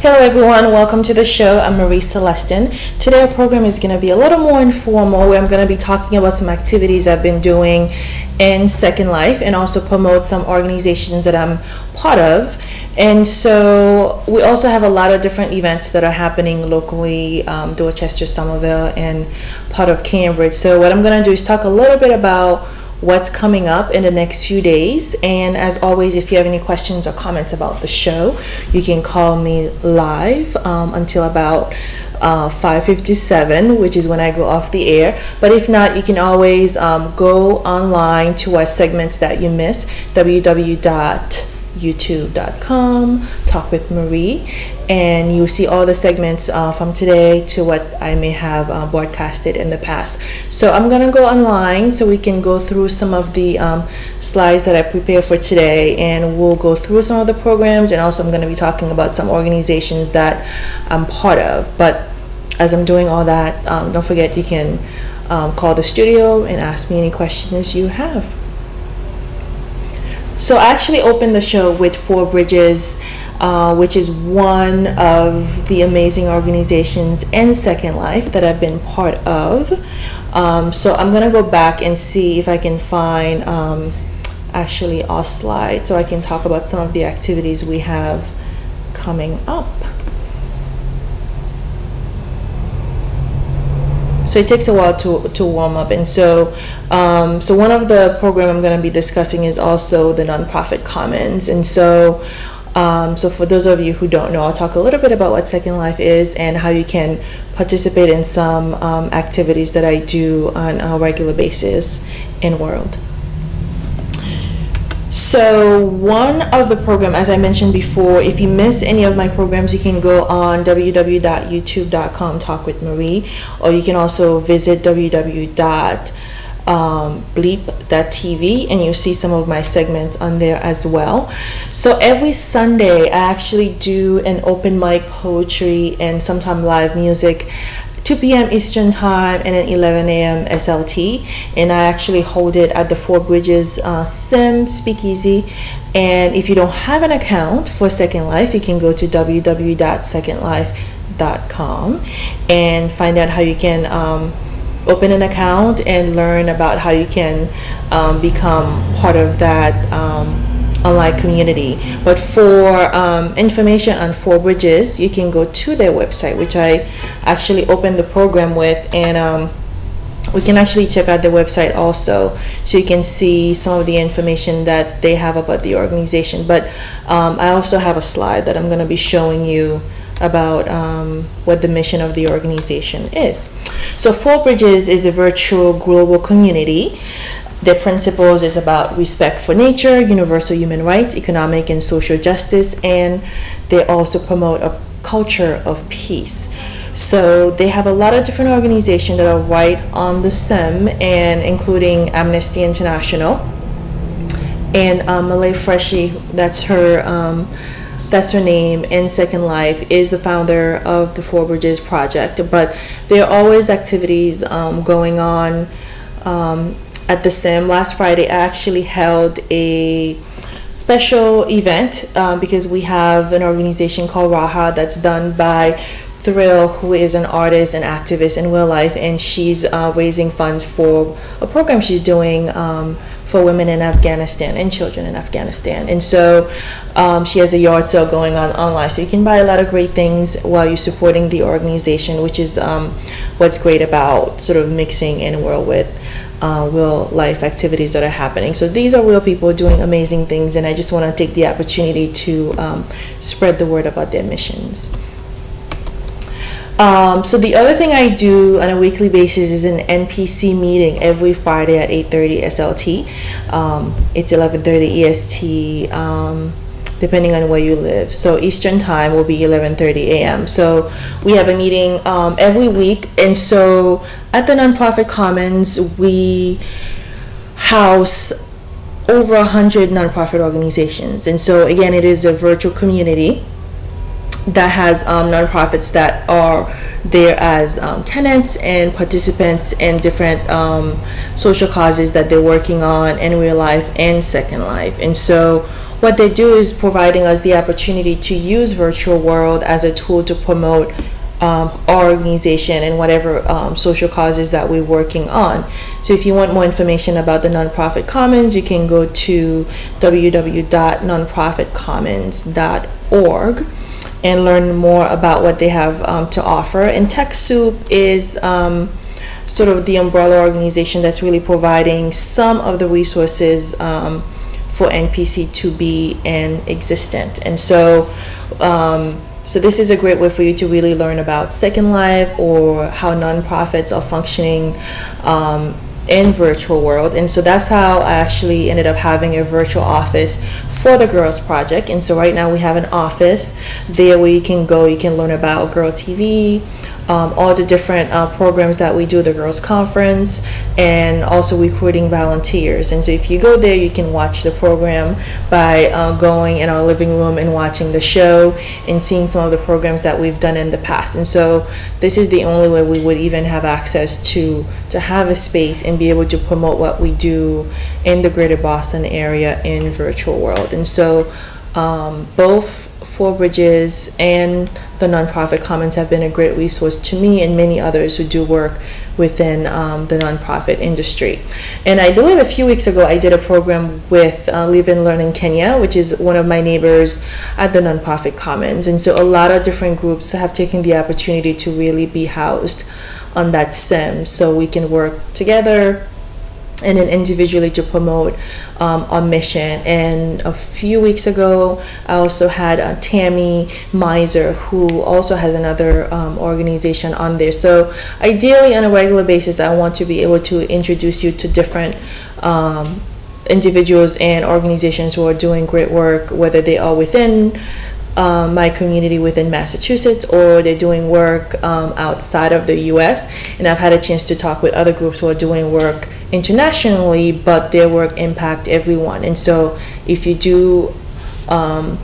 Hello everyone, welcome to the show. I'm Marie Celestin. Today our program is going to be a little more informal, where I'm going to be talking about some activities I've been doing in Second Life and also promote some organizations that I'm part of. And so we also have a lot of different events that are happening locally, Dorchester, Somerville, and part of Cambridge. So what I'm going to do is talk a little bit about what's coming up in the next few days. And as always, if you have any questions or comments about the show, you can call me live until about 5:57, which is when I go off the air. But if not, you can always go online to watch segments that you miss, www.youtube.com, Talk with Marie, and you'll see all the segments from today to what I may have broadcasted in the past. So I'm gonna go online so we can go through some of the slides that I prepared for today, and we'll go through some of the programs, and also I'm going to be talking about some organizations that I'm part of. But as I'm doing all that, don't forget you can call the studio and ask me any questions you have. So I actually opened the show with Four Bridges, which is one of the amazing organizations in Second Life that I've been part of. So I'm going to go back and see if I can find actually our slide so I can talk about some of the activities we have coming up. So it takes a while to warm up, and so one of the program I'm going to be discussing is also the NonProfit Commons. And so for those of you who don't know, I'll talk a little bit about what Second Life is and how you can participate in some activities that I do on a regular basis in World. So one of the program, as I mentioned before, if you miss any of my programs, you can go on www.youtube.com, Talk with Marie, or you can also visit www.bleep.tv, and you'll see some of my segments on there as well. So every Sunday I actually do an open mic poetry and sometimes live music, 2 p.m. Eastern Time and then 11 a.m. SLT, and I actually hold it at the Four Bridges Sim Speakeasy. And if you don't have an account for Second Life, you can go to www.secondlife.com and find out how you can open an account and learn about how you can become part of that online community. But for information on Four Bridges, you can go to their website, which I actually opened the program with, and we can actually check out their website also, so you can see some of the information that they have about the organization. But I also have a slide that I'm going to be showing you about what the mission of the organization is. So Four Bridges is a virtual global community. Their principles is about respect for nature, universal human rights, economic and social justice, and they also promote a culture of peace. So they have a lot of different organizations that are right on the SIM, and including Amnesty International, and Malay Freshie, that's her name, in Second Life, is the founder of the Four Bridges Project. But there are always activities going on at the SIM. Last Friday I actually held a special event because we have an organization called Raha that's done by Thrill, who is an artist and activist in real life, and she's raising funds for a program she's doing for women in Afghanistan and children in Afghanistan. And so she has a yard sale going on online, so you can buy a lot of great things while you're supporting the organization, which is what's great about sort of mixing in World with real life activities that are happening. So these are real people doing amazing things, and I just want to take the opportunity to spread the word about their missions. So the other thing I do on a weekly basis is an NPC meeting every Friday at 8:30 SLT. It's 11:30 EST, depending on where you live. So Eastern Time will be 11:30 a.m. So we have a meeting every week. And so at the NonProfit Commons, we house over 100 nonprofit organizations. And so again, it is a virtual community that has nonprofits that are there as tenants and participants in different social causes that they're working on in real life and Second Life. And so what they do is providing us the opportunity to use virtual world as a tool to promote our organization and whatever social causes that we're working on. So if you want more information about the Nonprofit Commons, you can go to www.nonprofitcommons.org and learn more about what they have to offer. And TechSoup is sort of the umbrella organization that's really providing some of the resources for NPC to be existent. And so so this is a great way for you to really learn about Second Life or how nonprofits are functioning in virtual world. And so that's how I actually ended up having a virtual office for the Girls Project. And so right now we have an office there where you can go, you can learn about Girl TV, all the different programs that we do, the Girls Conference, and also recruiting volunteers. And so if you go there, you can watch the program by going in our living room and watching the show and seeing some of the programs that we've done in the past. And so this is the only way we would even have access to have a space and be able to promote what we do in the greater Boston area in virtual world. And so both Four Bridges and the Nonprofit Commons have been a great resource to me and many others who do work within the nonprofit industry. And I believe a few weeks ago I did a program with Live and Learn in Kenya, which is one of my neighbors at the Nonprofit Commons. And so a lot of different groups have taken the opportunity to really be housed on that SIM, so we can work together and then individually to promote our mission. And a few weeks ago I also had Tammy Miser, who also has another organization on there. So ideally on a regular basis I want to be able to introduce you to different individuals and organizations who are doing great work, whether they are within my community within Massachusetts or they're doing work outside of the US. And I've had a chance to talk with other groups who are doing work internationally, but their work impact everyone. And so if you do all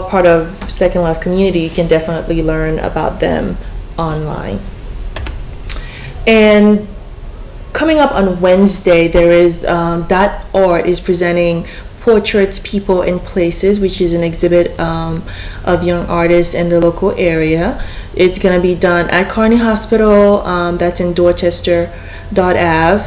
part of Second Life community, you can definitely learn about them online. And coming up on Wednesday, there is .art is presenting Portraits, People, and Places, which is an exhibit of young artists in the local area. It's going to be done at Carney Hospital, that's in Dorchester Ave,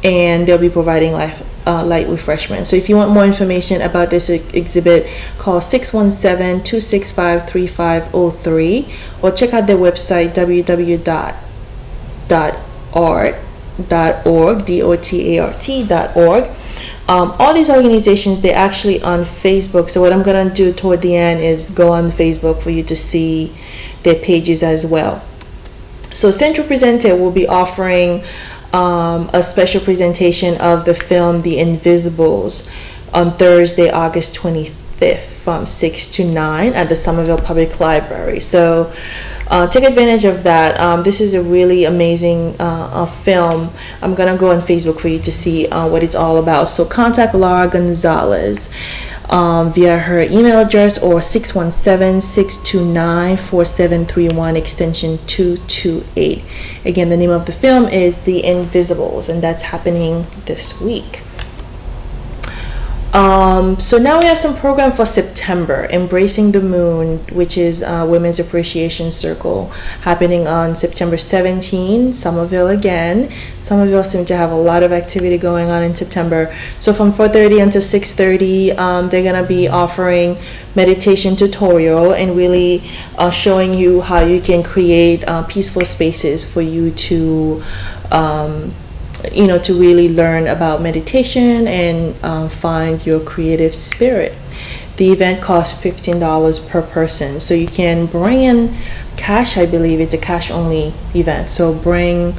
and they'll be providing light refreshments. So if you want more information about this exhibit, call 617-265-3503 or check out their website www.dotart.org. All these organizations, they're actually on Facebook. So what I'm going to do toward the end is go on Facebook for you to see their pages as well. So Central Presenter will be offering a special presentation of the film The Invisibles on Thursday, August 25th from 6 to 9 at the Somerville Public Library. So take advantage of that. This is a really amazing film. I'm gonna go on Facebook for you to see what it's all about. So contact Laura Gonzalez via her email address or 617-629-4731 extension 228. Again, the name of the film is The Invisibles, and that's happening this week. So now we have some program for September, Embracing the Moon, which is Women's Appreciation Circle, happening on September 17, Somerville again. Somerville seems to have a lot of activity going on in September. So from 4:30 until 6:30, they're going to be offering meditation tutorial and really showing you how you can create peaceful spaces for you to to really learn about meditation and find your creative spirit. The event costs $15 per person, so you can bring in cash. I believe it's a cash only event, so bring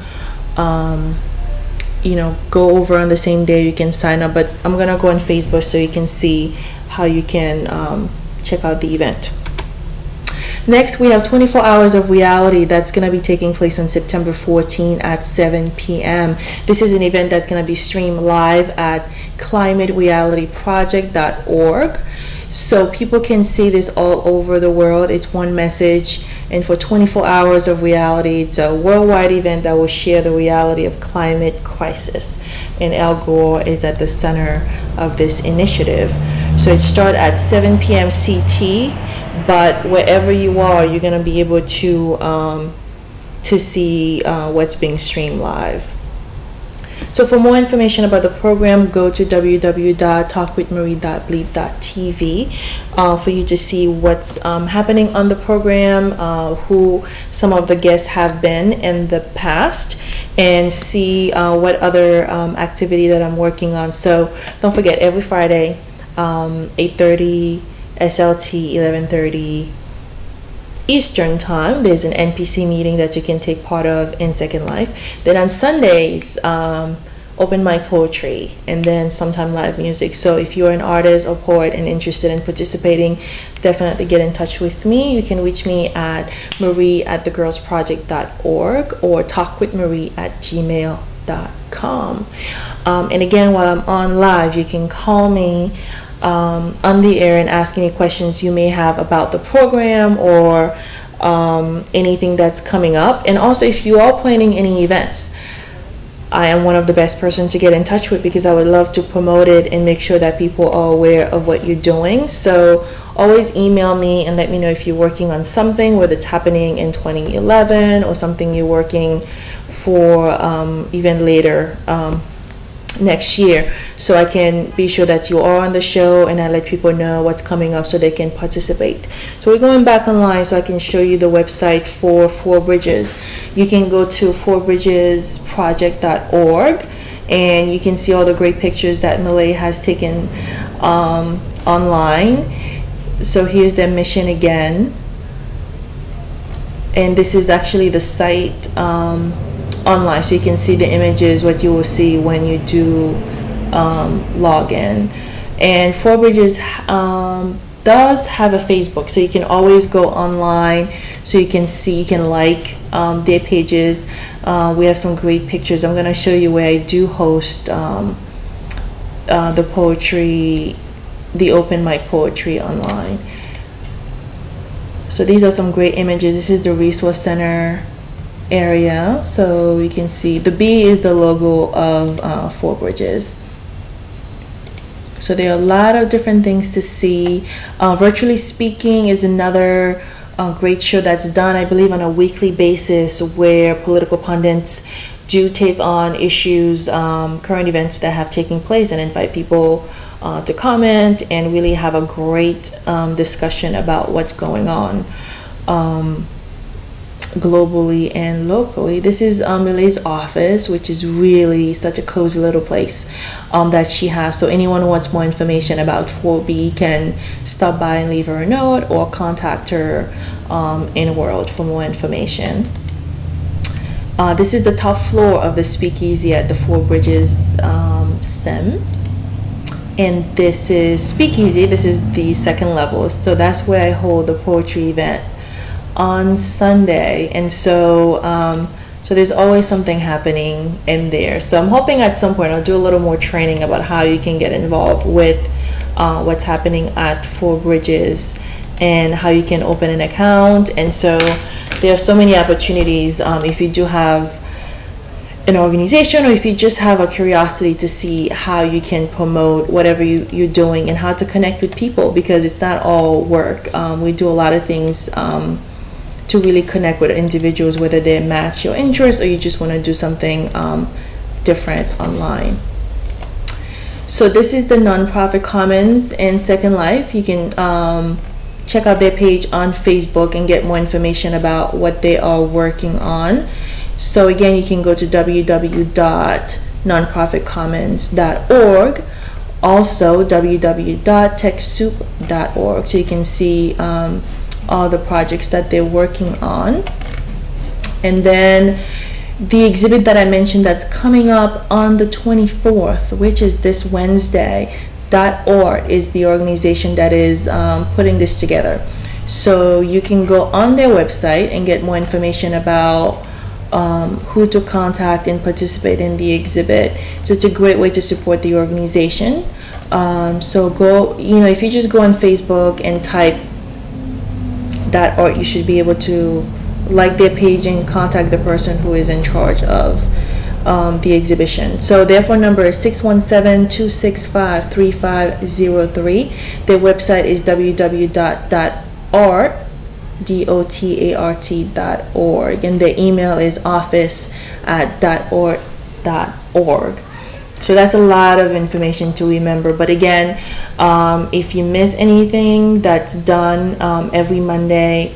go over on the same day. You can sign up, but I'm gonna go on Facebook so you can see how you can check out the event. Next, we have 24 Hours of Reality that's going to be taking place on September 14 at 7 p.m. This is an event that's going to be streamed live at climaterealityproject.org. So people can see this all over the world. It's one message and for 24 hours of reality. It's a worldwide event that will share the reality of climate crisis, and Al Gore is at the center of this initiative. So it starts at 7 p.m. CT, but wherever you are, you're going to be able to see what's being streamed live. So for more information about the program, go to www.talkwithmarie.bleep.tv for you to see what's happening on the program, who some of the guests have been in the past, and see what other activity that I'm working on. So don't forget, every Friday, 8:30 SLT, 11:30 Eastern time, there's an NPC meeting that you can take part of in Second Life. Then on Sundays, open mic poetry, and then sometime live music. So if you're an artist or poet and interested in participating, definitely get in touch with me. You can reach me at marie@thegirlsproject.org or talkwithmarie@gmail.com. And again, while I'm on live, you can call me on the air and ask any questions you may have about the program or anything that's coming up. And also, if you are planning any events, I am one of the best person to get in touch with, because I would love to promote it and make sure that people are aware of what you're doing. So always email me and let me know if you're working on something, whether it's happening in 2011 or something you're working for even later next year, so I can be sure that you are on the show and I let people know what's coming up so they can participate. So we're going back online so I can show you the website for Four Bridges. You can go to fourbridgesproject.org and you can see all the great pictures that Malay has taken online. So here's their mission again, and this is actually the site online, so you can see the images, what you will see when you do log in. And Four Bridges does have a Facebook, so you can always go online so you can see, you can like their pages. We have some great pictures. I'm going to show you where I do host the poetry, the open mic poetry online. So these are some great images. This is the resource center area, so you can see the B is the logo of Four Bridges. So there are a lot of different things to see. Virtually Speaking is another great show that's done, I believe, on a weekly basis, where political pundits do take on issues, current events that have taken place, and invite people to comment and really have a great discussion about what's going on globally and locally. This is Milay's office, which is really such a cozy little place that she has. So anyone who wants more information about 4B can stop by and leave her a note or contact her in World for more information. This is the top floor of the speakeasy at the Four Bridges SEM. And this is speakeasy. This is the second level. So that's where I hold the poetry event on Sunday, and so so there's always something happening in there. So I'm hoping at some point I'll do a little more training about how you can get involved with what's happening at Four Bridges and how you can open an account. And so there are so many opportunities if you do have an organization, or if you just have a curiosity to see how you can promote whatever you're doing and how to connect with people, because it's not all work. We do a lot of things to really connect with individuals, whether they match your interests or you just want to do something different online. So this is the Nonprofit Commons in Second Life. You can check out their page on Facebook and get more information about what they are working on. So again, you can go to www.nonprofitcommons.org, also www.techsoup.org, so you can see all the projects that they're working on. And then the exhibit that I mentioned that's coming up on the 24th, which is this Wednesday, .org is the organization that is putting this together. So you can go on their website and get more information about who to contact and participate in the exhibit. So it's a great way to support the organization. So go, if you just go on Facebook and type .org, you should be able to like their page and contact the person who is in charge of the exhibition. So their phone number is 617-265-3503. Their website is www.dotart.org, and their email is office@.org.org. So that's a lot of information to remember. But again, if you miss anything, that's done every Monday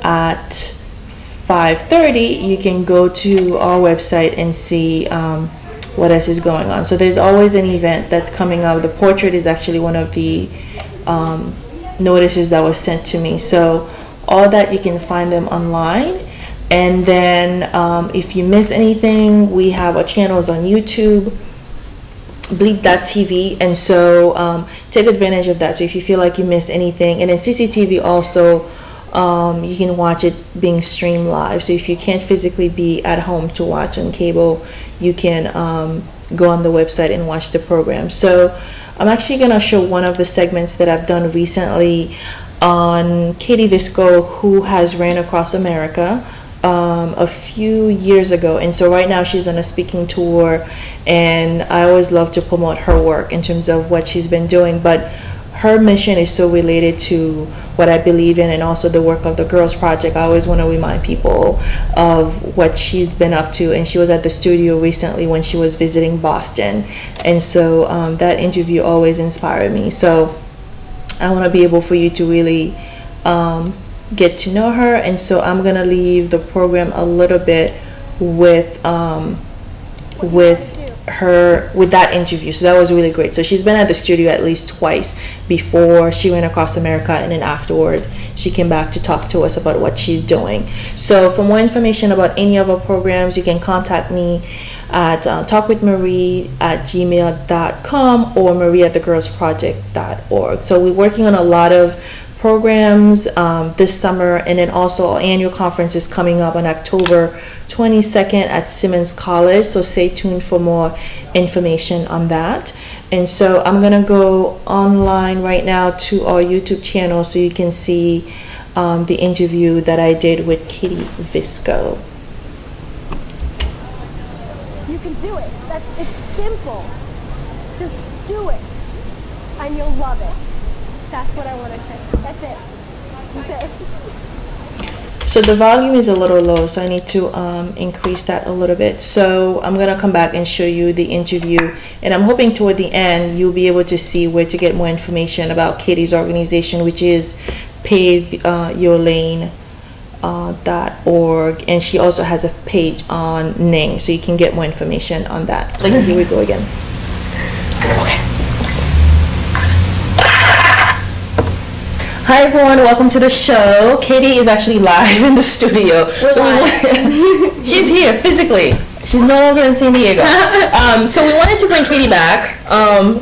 at 5:30. You can go to our website and see what else is going on. So there's always an event that's coming up. The portrait is actually one of the notices that was sent to me. So all that, you can find them online. And then if you miss anything, we have our channels on YouTube, bleep.tv, and so take advantage of that. So if you feel like you missed anything, and then CCTV also, you can watch it being streamed live. So if you can't physically be at home to watch on cable, you can go on the website and watch the program. So I'm actually going to show one of the segments that I've done recently on Katie Visco, who has ran across America a few years ago, and so right now she's on a speaking tour, and I always love to promote her work in terms of what she's been doing, but her mission is so related to what I believe in, and also the work of the Girls Project. I always want to remind people of what she's been up to, and she was at the studio recently when she was visiting Boston, and so that interview always inspired me. So I want to be able for you to really get to know her, and so I'm gonna leave the program a little bit with that interview. So that was really great. So she's been at the studio at least twice before she went across America, and then afterwards she came back to talk to us about what she's doing. So for more information about any of our programs, you can contact me at talkwithmarie@gmail.com or marie@thegirlsproject.org. So we're working on a lot of programs this summer, and then also our annual conference is coming up on October 22nd at Simmons College, so stay tuned for more information on that. And so I'm gonna go online right now to our YouTube channel so you can see the interview that I did with Katie Visco. You can do it. It's simple. Just do it and you'll love it. That's what I want to say. That's it. That's it. So the volume is a little low, so I need to increase that a little bit. So I'm gonna come back and show you the interview, and I'm hoping toward the end you'll be able to see where to get more information about Katie's organization, which is paveyourlane.org, and she also has a page on Ning, so you can get more information on that. Like, here we go again. Okay. Hi everyone, welcome to the show. Katie is actually live in the studio. She's here physically. She's no longer in San Diego. So we wanted to bring Katie back.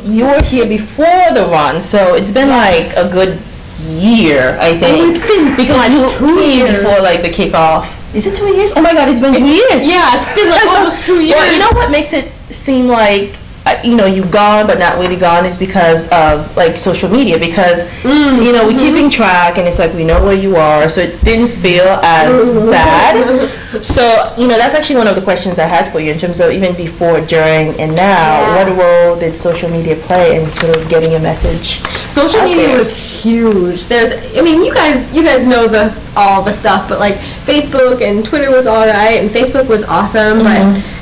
You were here before the run, so it's been like a good year, I think. Oh, it's been because like 2 years before like the kickoff. Is it 2 years? Oh my God, it's been 2 years. Yeah, it's been like almost 2 years. Well, you know what makes it seem like you've gone but not really gone is because of like social media, because we're keeping track, and it's like we know where you are, so it didn't feel as bad. So that's actually one of the questions I had for you in terms of even before, during, and now. Yeah. What role did social media play in sort of getting a message? Social media was huge. You guys know all the stuff, but like Facebook and Twitter was all right, and Facebook was awesome,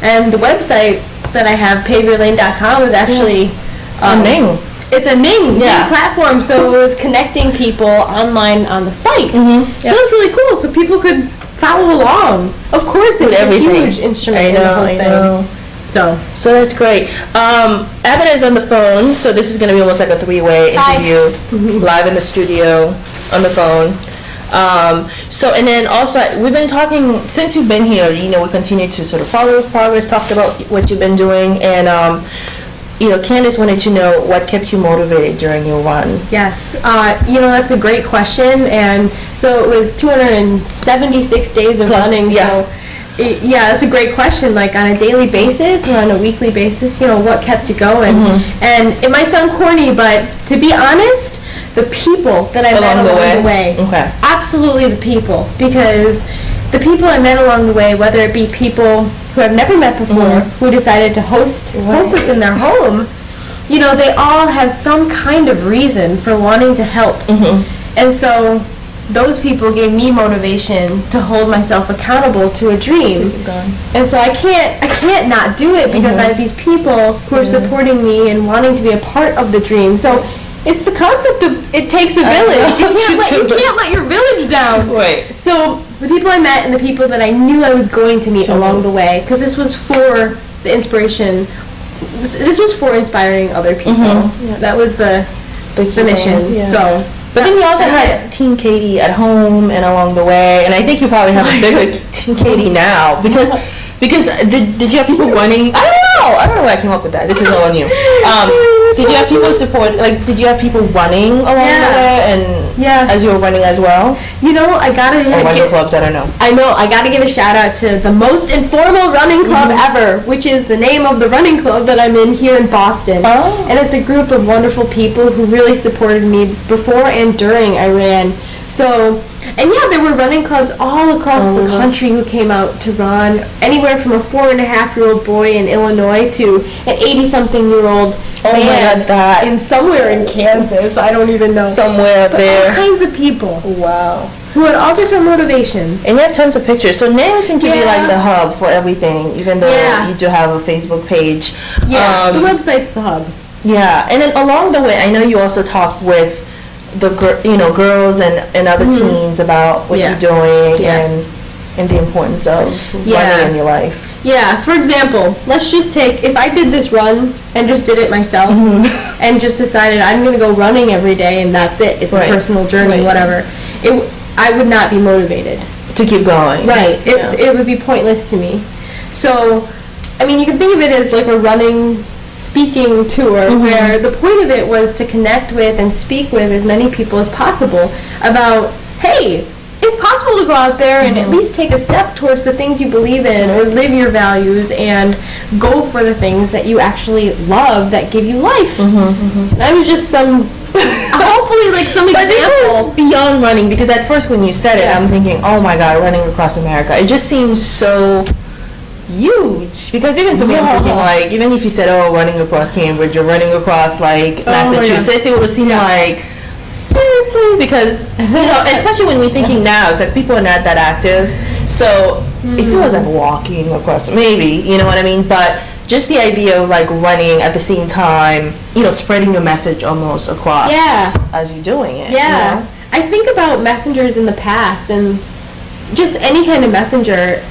and the website that I have, paveyourlane.com, is actually a Ning. It's a Ning platform, so it was connecting people online on the site. So it was really cool, so people could follow along. Of course, it was a huge instrument in the whole thing. I know. So that's great. Abbott is on the phone, so this is going to be almost like a three-way interview, live in the studio, on the phone. So, and then also, we've been talking, since you've been here, we continue to sort of follow progress, talked about what you've been doing, and, Candace wanted to know what kept you motivated during your run. Yes, that's a great question, and so it was 276 days of running, so that's a great question. Like on a daily basis or on a weekly basis, what kept you going? And it might sound corny, but to be honest, the people that I met along the way. Okay. Absolutely the people, because the people I met along the way, whether it be people who I've never met before, who decided to host us in their home, you know, they all have some kind of reason for wanting to help. And so those people gave me motivation to hold myself accountable to a dream. And so I can't not do it, because I have these people who are supporting me and wanting to be a part of the dream. So it's the concept of it takes a village. You can't let your village down. Right. So the people I met and the people that I knew I was going to meet along the way, because this was for the inspiration. This was for inspiring other people. That was the mission. So. But then you also had Team Katie at home and along the way, and I think you probably have a bigger Team Katie now, because did you have people running? I don't know where I came up with that. This is all on you. Did you have people support? Like, did you have people running along the way, and as you were running as well? You know, I gotta running clubs. I don't know. I know. I gotta give a shout out to the most informal running club ever, which is the name of the running club that I'm in here in Boston. And it's a group of wonderful people who really supported me before and during I ran. So, and there were running clubs all across the country who came out to run, anywhere from a 4.5-year-old boy in Illinois to an 80-something-year-old man in somewhere in Kansas. I don't even know. Somewhere up there. All kinds of people. Wow. Who had all different motivations. And you have tons of pictures. So NAN seems to be like the hub for everything, even though you do have a Facebook page. Yeah, the website's the hub. Yeah, and then along the way, I know you also talk with the girls and other teens about what you're doing and the importance of running in your life. Yeah, for example, let's just take, if I did this run and just did it myself and just decided I'm going to go running every day and that's it, it's a personal journey, whatever, I would not be motivated. To keep going. Right, it would be pointless to me. So, I mean, you can think of it as like a running speaking tour where the point of it was to connect with and speak with as many people as possible about, hey, it's possible to go out there and at least take a step towards the things you believe in or live your values and go for the things that you actually love that give you life. That was just hopefully like some example. But this was beyond running, because at first when you said it, I'm thinking, oh my God, running across America. It just seems so huge, because even for me, I'm thinking like, even if you said, oh, running across Cambridge or running across like Massachusetts, it would seem like, seriously, because especially when we're thinking now, it's like people are not that active. So if it was like walking across, maybe, you know what I mean, but just the idea of like running at the same time, spreading your message almost across as you're doing it. I think about messengers in the past, and just any kind of messenger,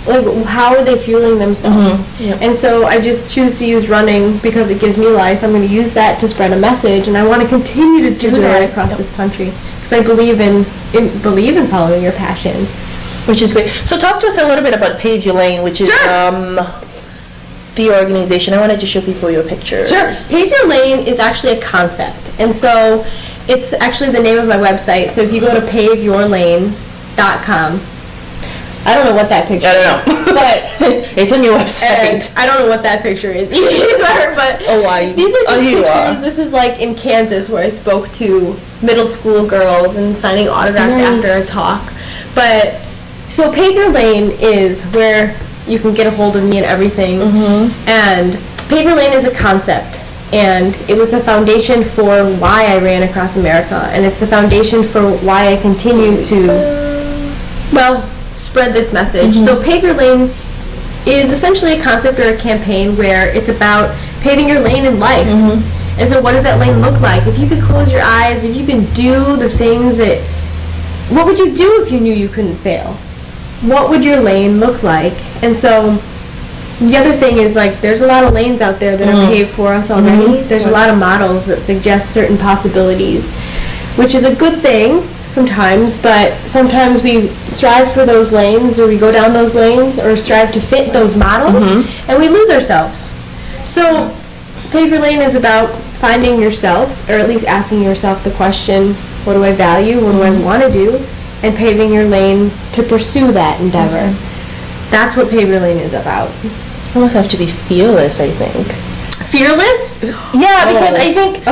like, how are they fueling themselves? And so I just choose to use running because it gives me life. I'm going to use that to spread a message, and I want to continue to do that across this country, because I believe in following your passion. Which is great. So talk to us a little bit about Pave Your Lane, which is the organization. I wanted to show people your pictures. Sure. Pave Your Lane is actually a concept, and so it's actually the name of my website. So if you go to paveyourlane.com, I don't know what that picture is, but it's on your website. I don't know what that picture is either, but these are just pictures. This is like in Kansas, where I spoke to middle school girls and signing autographs after a talk. But so Pave Your Lane is where you can get a hold of me and everything. And Pave Your Lane is a concept, and it was a foundation for why I ran across America, and it's the foundation for why I continue to, spread this message. So Pave Your Lane is essentially a concept or a campaign where it's about paving your lane in life. And so what does that lane look like? If you could close your eyes, if you can do the things that, what would you do if you knew you couldn't fail? What would your lane look like? And so the other thing is, like, there's a lot of lanes out there that are paved for us already. There's a lot of models that suggest certain possibilities, which is a good thing sometimes, but sometimes we strive for those lanes, or we go down those lanes, or strive to fit those models, and we lose ourselves. So Pave Your Lane is about finding yourself, or at least asking yourself the question, what do I value, what do I want to do, and paving your lane to pursue that endeavor. That's what Pave Your Lane is about. You almost have to be fearless, I think. Fearless? Yeah, because I think,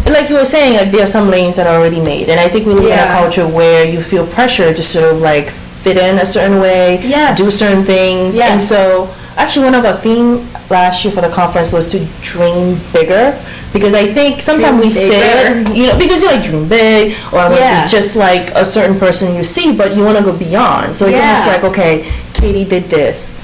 like you were saying, like there are some lanes that are already made, and I think we live in a culture where you feel pressure to sort of like fit in a certain way, do certain things, and so actually one of our theme last year for the conference was to dream bigger, because I think sometimes we say, you know, because you like dream big, or I want to be just like a certain person you see, but you want to go beyond. So it's almost like, okay, Katie did this,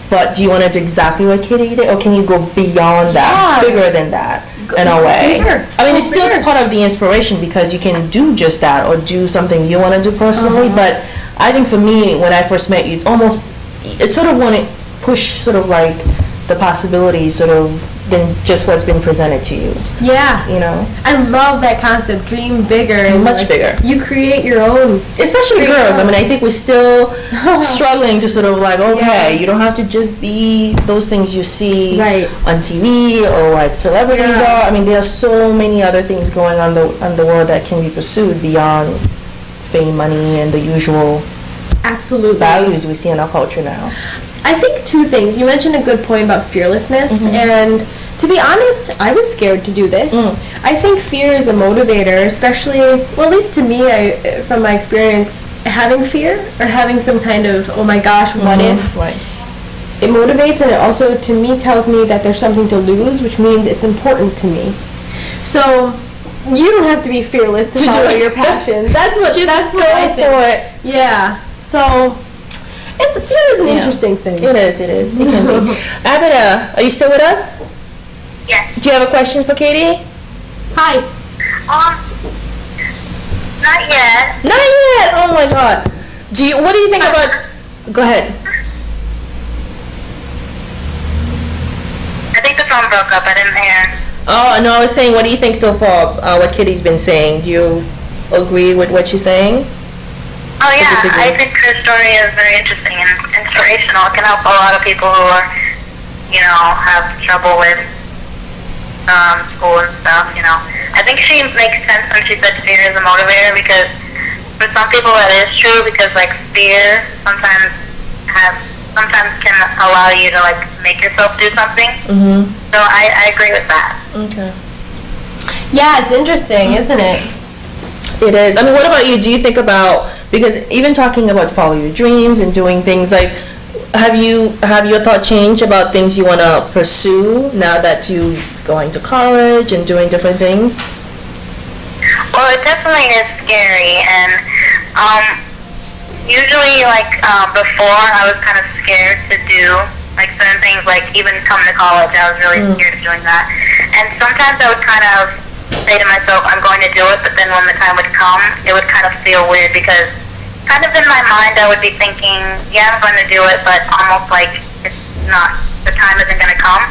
but do you want to do exactly what Katie did, or can you go beyond that, bigger than that in a way? I mean, it's still part of the inspiration, because you can do just that or do something you want to do personally, but I think for me, when I first met you, it's sort of want to push sort of like the possibilities sort of than just what's been presented to you. Yeah. You know? I love that concept, dream bigger. And much like, bigger. You create your own. Especially girls. I mean, I think we're still struggling to sort of like, okay, you don't have to just be those things you see on TV or what celebrities are. I mean, there are so many other things going on the world that can be pursued beyond fame, money, and the usual values we see in our culture now. I think two things. You mentioned a good point about fearlessness, and to be honest, I was scared to do this. I think fear is a motivator, especially, well, at least to me, from my experience, having fear or having some kind of, oh my gosh, what if? It motivates, and it also, to me, tells me that there's something to lose, which means it's important to me. So you don't have to be fearless to follow your passion. That's what I think. For it. Yeah. So fear is an interesting thing. It is. It can be. Abida, are you still with us? Yes. Do you have a question for Katie? Hi. Not yet. Not yet. Oh my God. What do you think about? Go ahead. I think the phone broke up. I didn't hear. Oh no, I was saying, what do you think so far? What Kitty's been saying? Do you agree with what she's saying? Oh yeah, I think her story is very interesting and inspirational. It can help a lot of people who are, you know, have trouble with school and stuff, you know. I think she makes sense when she said fear is a motivator, because for some people that is true, because like fear sometimes can allow you to like make yourself do something. So I agree with that. Okay. Yeah, it's interesting, isn't it? It is. I mean, what about you? Do you think about, because even talking about follow your dreams and doing things like, have your thought changed about things you want to pursue now that you going to college and doing different things? Well, it definitely is scary, and usually like before I was kind of scared to do like certain things, like even come to college I was really scared of doing that, and sometimes I would kind of say to myself, I'm going to do it, but then when the time would come, it would kind of feel weird, because kind of in my mind I would be thinking, yeah, I'm going to do it, but almost like it's not, the time isn't going to come.